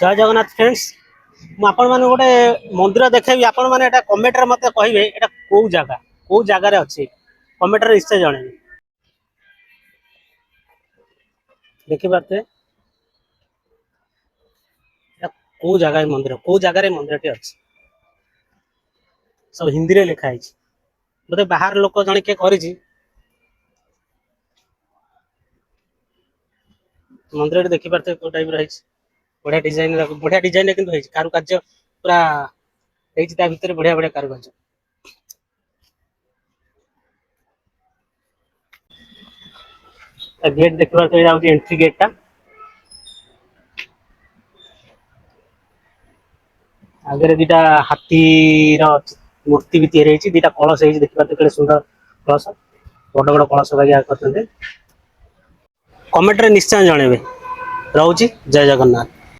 जय जगन्नाथ फ्रेंड्स मुझे गोटे मंदिर देखेबी आपण मैंने कमेंट रे मते कहिबे एटा को जगह अच्छी कमेंट रे निश्चय जणेबे। देखि पारते को जगह मंदिर टी अच्छी सब हिंदी रे लिखा है बोले बाहर लोक जने के करिछि मंदिर देखि पारते को टाइप रही बढ़िया डिजाइन किंतु है कारुकार्य पूरा ହେଇଛି ତା ଭିତରେ ବଢିया ବଢିया कारुकार्य। गेट देख पारते एटा होची एंट्री गेट टा आगे दीटा हाथी मूर्ति भी तैयारी होती दीटा कलश देखिए देखते सुंदर कलश बड़ बड़ कलश करते कमेंट रे निश्चय जणेबे। रहूची जय जगन्नाथ।